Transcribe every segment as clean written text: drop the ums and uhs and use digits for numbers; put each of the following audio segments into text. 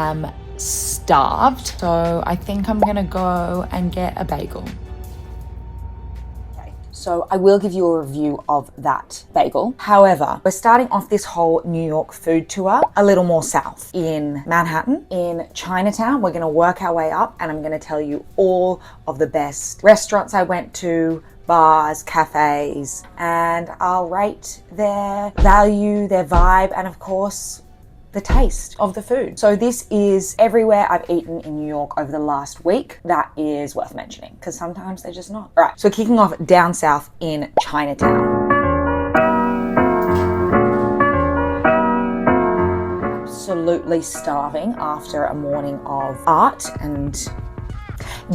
am starved. So I think I'm gonna go and get a bagel. So I will give you a review of that bagel. However, we're starting off this whole New York food tour a little more south in Manhattan, in Chinatown. We're gonna work our way up and I'm gonna tell you all of the best restaurants I went to, bars, cafes, and I'll rate their value, their vibe, and of course, the taste of the food. So this is everywhere I've eaten in New York over the last week. That is worth mentioning because sometimes they're just not. All right, so kicking off down south in Chinatown. Absolutely starving after a morning of art and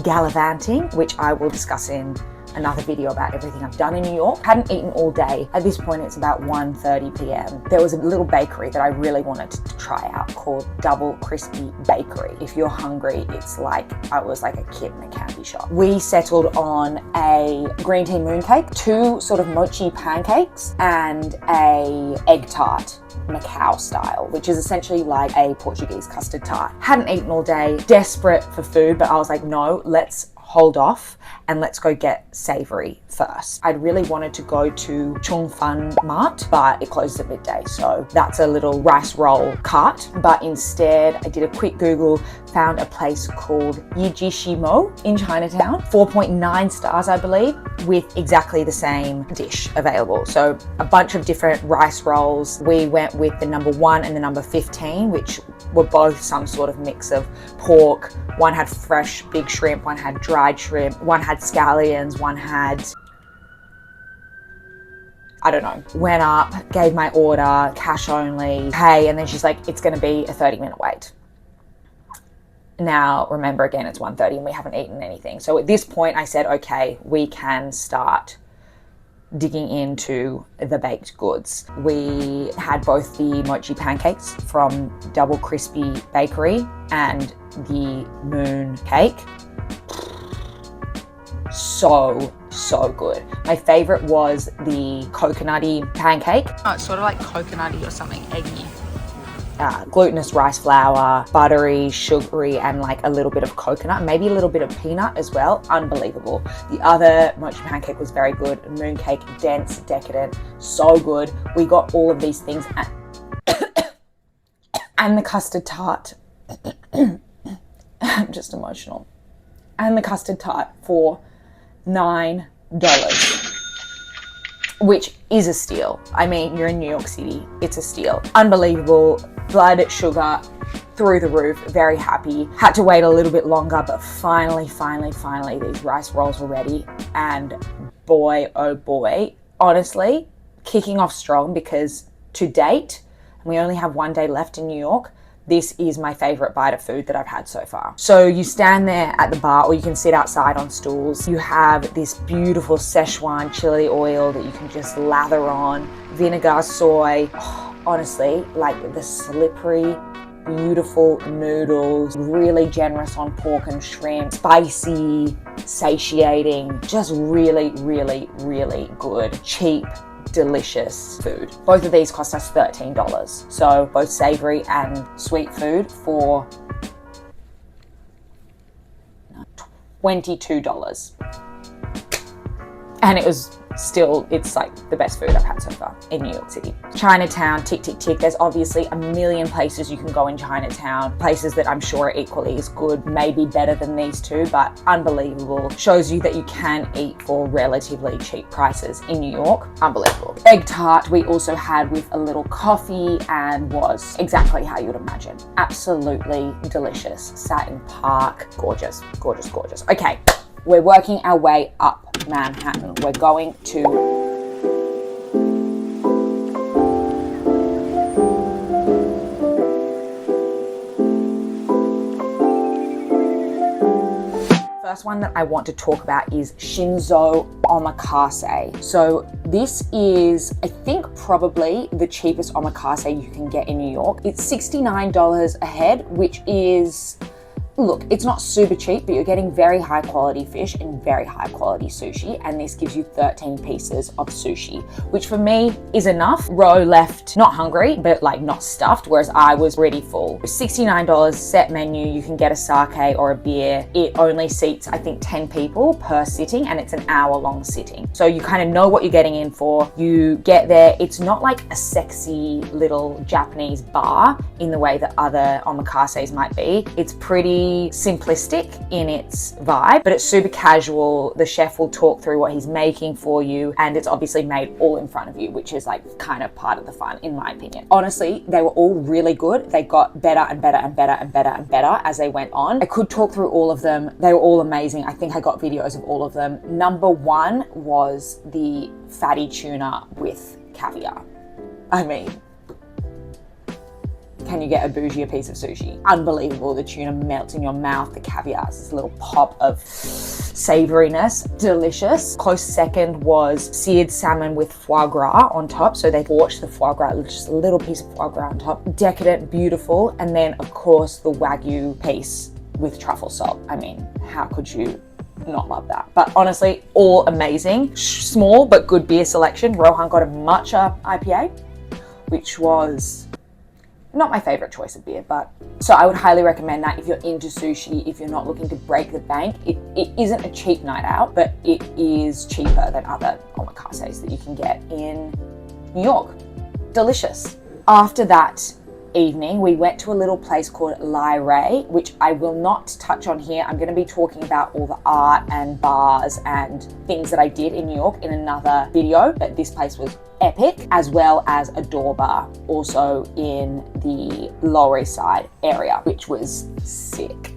gallivanting, which I will discuss in another video about everything I've done in New York. Hadn't eaten all day. At this point, it's about 1:30 p.m. There was a little bakery that I really wanted to try out called Double Crispy Bakery. If you're hungry, it's like, I was like a kid in a candy shop. We settled on a green tea mooncake, 2 sort of mochi pancakes, and a egg tart. Macau style, which is essentially like a Portuguese custard tart. Hadn't eaten all day, desperate for food, but I was like, no, let's hold off and let's go get savory first. I'd really wanted to go to Cheung Fun Mart, but it closed at midday, so that's a little rice roll cart. But instead, I did a quick Google, found a place called Ji Shi Mo in Chinatown, 4.9 stars, I believe, with exactly the same dish available. So a bunch of different rice rolls. We went with the number 1 and the number 15, which were both some sort of mix of pork. One had fresh big shrimp, one had dried shrimp, one had scallions, one had, I don't know. Went up, gave my order, cash only, pay, and then she's like, it's gonna be a 30-minute wait. Now, remember again, it's 1:30 and we haven't eaten anything. So at this point I said, okay, we can start digging into the baked goods. We had both the mochi pancakes from Double Crispy Bakery and the moon cake. So good. My favorite was the coconutty pancake. Oh, it's sort of like coconutty or something, eggy. Glutinous rice flour, buttery, sugary, and like a little bit of coconut, maybe a little bit of peanut as well. Unbelievable. The other mochi pancake was very good. Mooncake, dense, decadent, so good. We got all of these things and the custard tart. I'm just emotional. And the custard tart for $9, which is a steal. I mean, you're in New York City, it's a steal. Unbelievable. Blood sugar through the roof, very happy. Had to wait a little bit longer, but finally, these rice rolls were ready. And boy, oh boy, honestly, kicking off strong because to date, we only have 1 day left in New York, this is my favorite bite of food that I've had so far. So you stand there at the bar or you can sit outside on stools. You have this beautiful Szechuan chili oil that you can just lather on, vinegar, soy. Oh, honestly, like the slippery, beautiful noodles, really generous on pork and shrimp, spicy, satiating, just really good, cheap, delicious food. Both of these cost us $13. So both savory and sweet food for $22. And it was still, it's like the best food I've had so far in New York City. Chinatown, tick. There's obviously a million places you can go in Chinatown, places that I'm sure are equally as good, maybe better than these two, but unbelievable. Shows you that you can eat for relatively cheap prices in New York. Unbelievable. Egg tart we also had with a little coffee and was exactly how you would imagine. Absolutely delicious. Sat in Park. Gorgeous. Okay. We're working our way up Manhattan. We're going to first one that I want to talk about is Shinzo Omakase. So this is, I think, probably the cheapest omakase you can get in New York. It's $69 a head, which is look, it's not super cheap, but you're getting very high quality fish and very high quality sushi. And this gives you 13 pieces of sushi, which for me is enough. Ro left not hungry, but like not stuffed, whereas I was pretty full. $69 set menu. You can get a sake or a beer. It only seats, I think, 10 people per sitting, and it's an hour-long sitting. So you kind of know what you're getting in for. You get there. It's not like a sexy little Japanese bar in the way that other omakases might be. It's pretty simplistic in its vibe, but it's super casual. The chef will talk through what he's making for you, and it's obviously made all in front of you, which is like kind of part of the fun, in my opinion. Honestly, they were all really good. They got better and better and better and better and better as they went on. I could talk through all of them. They were all amazing. I think I got videos of all of them. Number one was the fatty tuna with caviar. I mean, can you get a bougier piece of sushi? Unbelievable. The tuna melts in your mouth. The caviar is this little pop of savouriness. Delicious. Close second was seared salmon with foie gras on top. So they torched the foie gras, just a little piece of foie gras on top. Decadent, beautiful. And then, of course, the Wagyu piece with truffle salt. I mean, how could you not love that? But honestly, all amazing. Small but good beer selection. Rohan got a matcha IPA, which was not my favorite choice of beer, but so I would highly recommend that if you're into sushi, if you're not looking to break the bank. It isn't a cheap night out, but it is cheaper than other omakases that you can get in New York. Delicious. After that evening, we went to a little place called Lai Ray, which I will not touch on here. I'm going to be talking about all the art and bars and things that I did in New York in another video, but this place was epic, as well as a door bar also in the Lower East Side area, which was sick.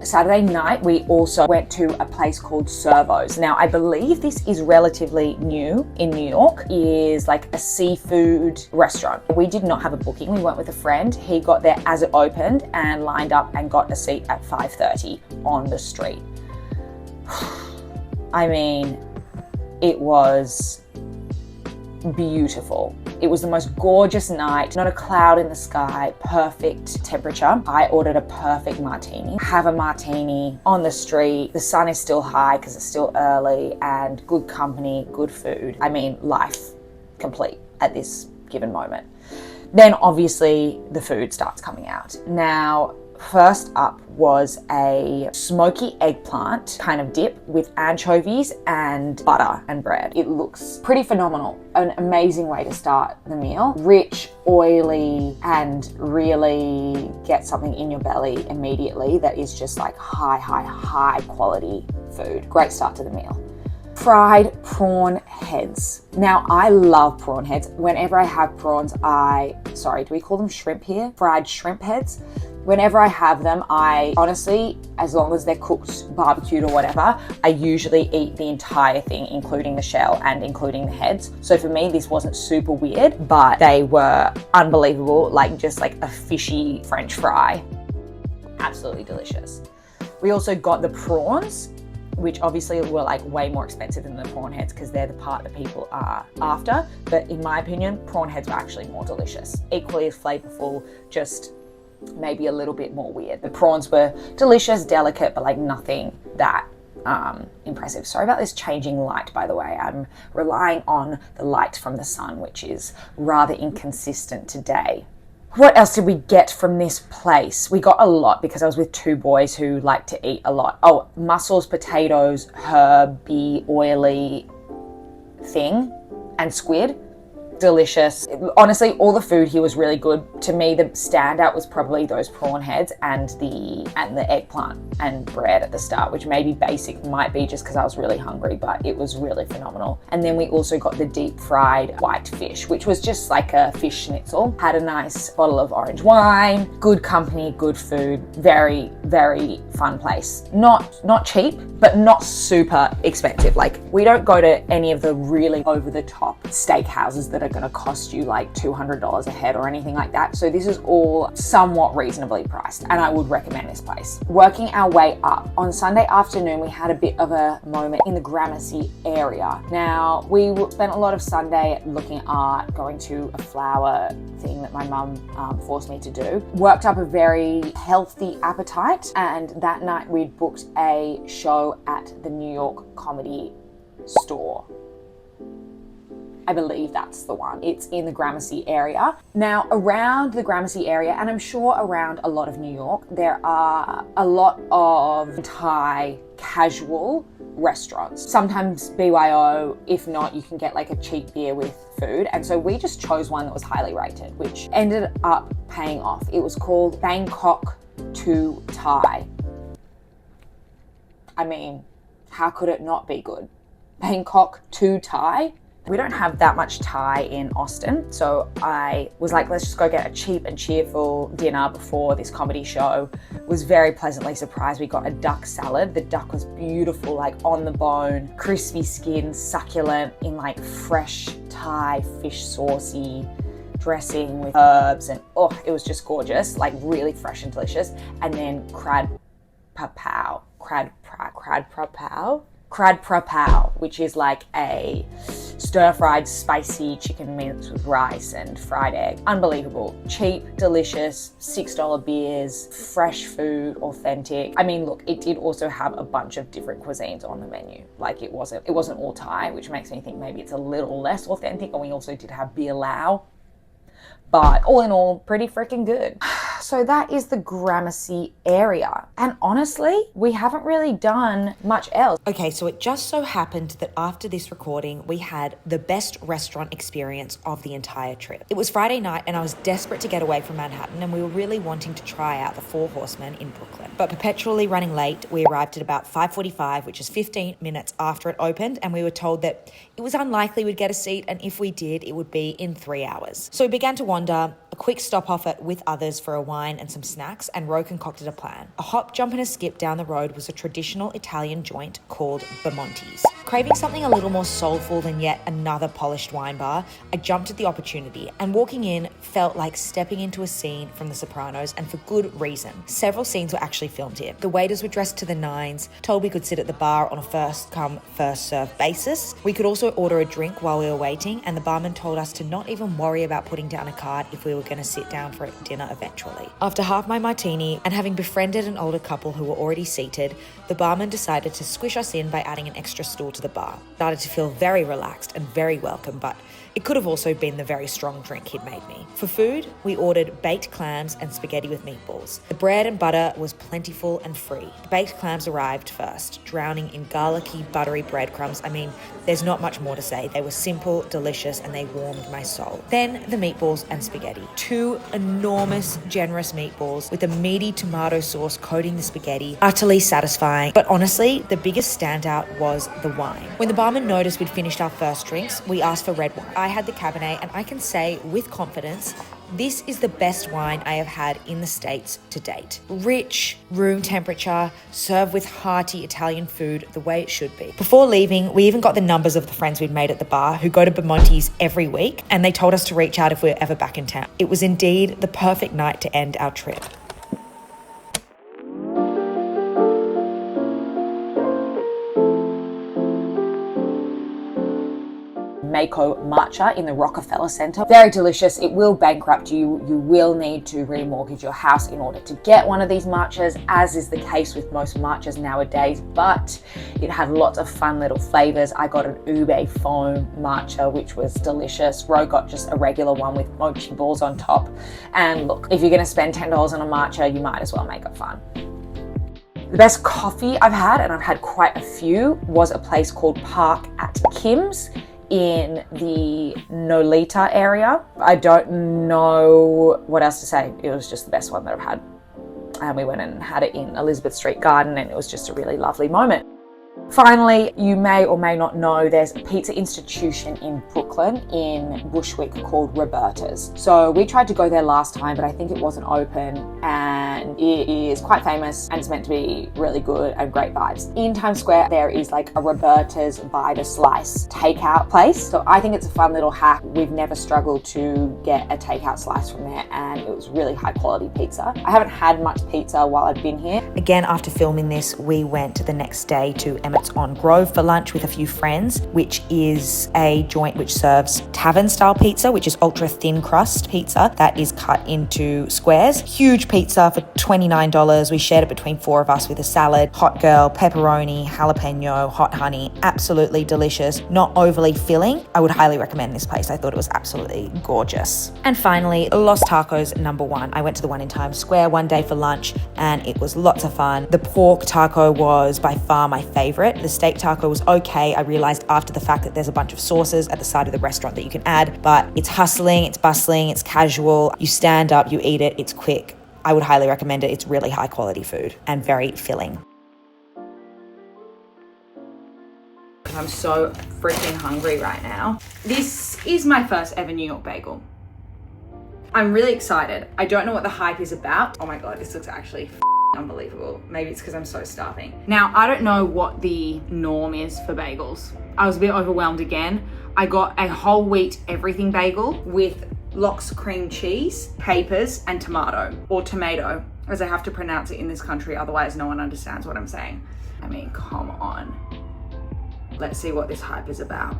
Saturday night, we also went to a place called Cervos. Now, I believe this is relatively new in New York. It is like a seafood restaurant. We did not have a booking. We went with a friend. He got there as it opened and lined up and got a seat at 5:30 on the street. I mean, it was beautiful. It was the most gorgeous night, not a cloud in the sky, perfect temperature. I ordered a perfect martini. Have a martini on the street. The sun is still high because it's still early, and good company, good food. I mean, life complete at this given moment. Then obviously the food starts coming out. Now, first up was a smoky eggplant kind of dip with anchovies and butter and bread. It looks pretty phenomenal. An amazing way to start the meal. Rich, oily, and really get something in your belly immediately that is just like high quality food. Great start to the meal. Fried prawn heads. Now, I love prawn heads. Whenever I have prawns, do we call them shrimp here? Fried shrimp heads. Whenever I have them, I honestly, as long as they're cooked, barbecued or whatever, I usually eat the entire thing, including the shell and including the heads. So for me, this wasn't super weird, but they were unbelievable, like just like a fishy French fry. Absolutely delicious. We also got the prawns, which obviously were like way more expensive than the prawn heads because they're the part that people are after. But in my opinion, prawn heads were actually more delicious. Equally as flavorful, just maybe a little bit more weird. The prawns were delicious, delicate, but like nothing that impressive. Sorry about this changing light, by the way. I'm relying on the light from the sun, which is rather inconsistent today. What else did we get from this place? We got a lot because I was with two boys who like to eat a lot. Oh, mussels, potatoes, herby, oily thing, and squid. Delicious. Honestly, all the food here was really good. To me, the standout was probably those prawn heads and the eggplant and bread at the start, which maybe basic, might be just because I was really hungry, but it was really phenomenal. And then we also got the deep fried white fish, which was just like a fish schnitzel. Had a nice bottle of orange wine, good company, good food. Very, very fun place. Not cheap, but not super expensive. Like, we don't go to any of the really over the top steak houses that are going to cost you like $200 a head or anything like that. So this is all somewhat reasonably priced, and I would recommend this place. Working our way up, on Sunday afternoon, we had a bit of a moment in the Gramercy area. Now, we spent a lot of Sunday looking at art, going to a flower thing that my mum forced me to do. Worked up a very healthy appetite, and that night we'd booked a show at the New York Comedy Store. I believe that's the one. It's in the Gramercy area. Now, around the Gramercy area, and I'm sure around a lot of New York, there are a lot of Thai casual restaurants. Sometimes BYO, if not, you can get like a cheap beer with food. And so we just chose one that was highly rated, which ended up paying off. It was called Bangkok to Thai. I mean, how could it not be good? Bangkok to Thai? We don't have that much Thai in Austin, so I was like, let's just go get a cheap and cheerful dinner before this comedy show. Was very pleasantly surprised. We got a duck salad. The duck was beautiful, like on the bone, crispy skin, succulent, in like fresh Thai fish saucy dressing with herbs, and oh, it was just gorgeous, like really fresh and delicious. And then crad prapao, which is like a stir-fried spicy chicken mince with rice and fried egg. Unbelievable. Cheap, delicious, $6 beers, fresh food, authentic. I mean, look, it did also have a bunch of different cuisines on the menu. Like it wasn't all Thai, which makes me think maybe it's a little less authentic. And we also did have beer lao. But all in all, pretty freaking good. So that is the Gramercy area. And honestly, we haven't really done much else. Okay, so it just so happened that after this recording, we had the best restaurant experience of the entire trip. It was Friday night and I was desperate to get away from Manhattan, and we were really wanting to try out the Four Horsemen in Brooklyn. But perpetually running late, we arrived at about 5:45, which is 15 minutes after it opened, and we were told that it was unlikely we'd get a seat, and if we did, it would be in 3 hours. So we began to wander, a quick stop off it with others for a wine and some snacks, and Ro concocted a plan. A hop, jump and a skip down the road was a traditional Italian joint called Bamonte's. Craving something a little more soulful than yet another polished wine bar, I jumped at the opportunity, and walking in felt like stepping into a scene from The Sopranos, and for good reason. Several scenes were actually filmed here. The waiters were dressed to the nines, told we could sit at the bar on a first come, first served basis. We could also order a drink while we were waiting, and the barman told us to not even worry about putting down a card if we were going to sit down for dinner eventually. After half my martini, and having befriended an older couple who were already seated, the barman decided to squish us in by adding an extra stool to the bar. Started to feel very relaxed and very welcome, but it could have also been the very strong drink he'd made me. For food, we ordered baked clams and spaghetti with meatballs. The bread and butter was plentiful and free. The baked clams arrived first, drowning in garlicky, buttery breadcrumbs. I mean, there's not much more to say. They were simple, delicious, and they warmed my soul. Then the meatballs and spaghetti. 2 enormous, generous meatballs with a meaty tomato sauce coating the spaghetti. Utterly satisfying. But honestly, the biggest standout was the wine. When the barman noticed we'd finished our first drinks, we asked for red wine. I had the Cabernet, and I can say with confidence, this is the best wine I have had in the States to date. Rich, room temperature, served with hearty Italian food the way it should be. Before leaving, we even got the numbers of the friends we'd made at the bar who go to Bamonte's every week, and they told us to reach out if we were ever back in town. It was indeed the perfect night to end our trip. Maiko matcha in the Rockefeller Center. Very delicious. It will bankrupt you. You will need to remortgage your house in order to get one of these matchas, as is the case with most matchas nowadays, but it had lots of fun little flavors. I got an ube foam matcha, which was delicious. Ro got just a regular one with mochi balls on top. And look, if you're going to spend $10 on a matcha, you might as well make it fun. The best coffee I've had, and I've had quite a few, was a place called Park at Kim's in the Nolita area. I don't know what else to say. It was just the best one that I've had. And we went and had it in Elizabeth Street Garden, and it was just a really lovely moment. Finally, you may or may not know there's a pizza institution in Brooklyn in Bushwick called Roberta's. So we tried to go there last time, but I think it wasn't open, and it is quite famous and it's meant to be really good and great vibes. In Times Square, there is like a Roberta's by the slice takeout place. So I think it's a fun little hack. We've never struggled to get a takeout slice from there, and it was really high quality pizza. I haven't had much pizza while I've been here. Again, after filming this, we went the next day to Emmett's on Grove for lunch with a few friends, which is a joint which serves tavern style pizza, which is ultra thin crust pizza that is cut into squares. Huge pizza for $29. We shared it between 4 of us with a salad, hot girl, pepperoni, jalapeno, hot honey. Absolutely delicious, not overly filling. I would highly recommend this place. I thought it was absolutely gorgeous. And finally, Los Tacos #1. I went to the one in Times Square one day for lunch and it was lots of fun. The pork taco was by far my favorite. The steak taco was okay. I realized after the fact that there's a bunch of sauces at the side of the restaurant that you can add, but it's hustling, it's bustling, it's casual. You stand up, you eat it, it's quick. I would highly recommend it. It's really high quality food and very filling. I'm so freaking hungry right now. This is my first ever New York bagel. I'm really excited. I don't know what the hype is about. Oh my God, this looks actually unbelievable. Maybe it's because I'm so starving. Now, I don't know what the norm is for bagels. I was a bit overwhelmed again. I got a whole wheat everything bagel with lox cream cheese, capers, and tomato, or tomato, as I have to pronounce it in this country, otherwise no one understands what I'm saying. I mean, come on. Let's see what this hype is about.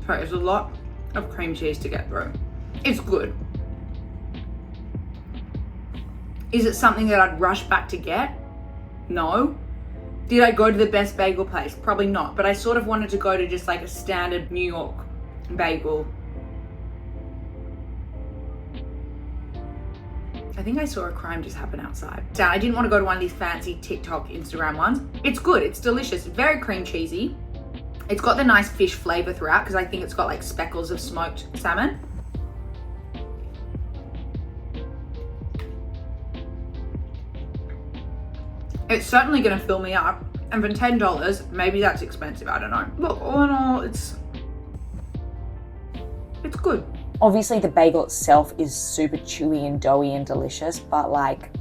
So there's a lot of cream cheese to get through. It's good. Is it something that I'd rush back to get? No. Did I go to the best bagel place? Probably not, but I sort of wanted to go to just like a standard New York bagel. I think I saw a crime just happen outside. So I didn't want to go to one of these fancy TikTok, Instagram ones. It's good, it's delicious, very cream cheesy. It's got the nice fish flavor throughout because I think it's got like speckles of smoked salmon. It's certainly gonna fill me up. And for $10, maybe that's expensive, I don't know. Look, all in all, it's good. Obviously the bagel itself is super chewy and doughy and delicious, but like,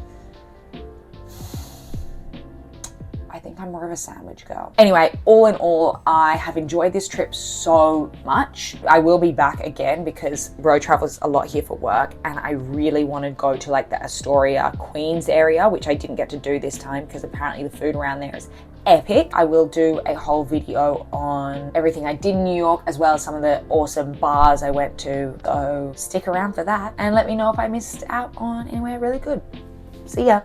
I think I'm more of a sandwich girl. Anyway, all in all, I have enjoyed this trip so much. I will be back again because road travel is a lot here for work, and I really want to go to like the Astoria, Queens area, which I didn't get to do this time because apparently the food around there is epic. I will do a whole video on everything I did in New York, as well as some of the awesome bars I went to. So stick around for that and let me know if I missed out on anywhere really good. See ya.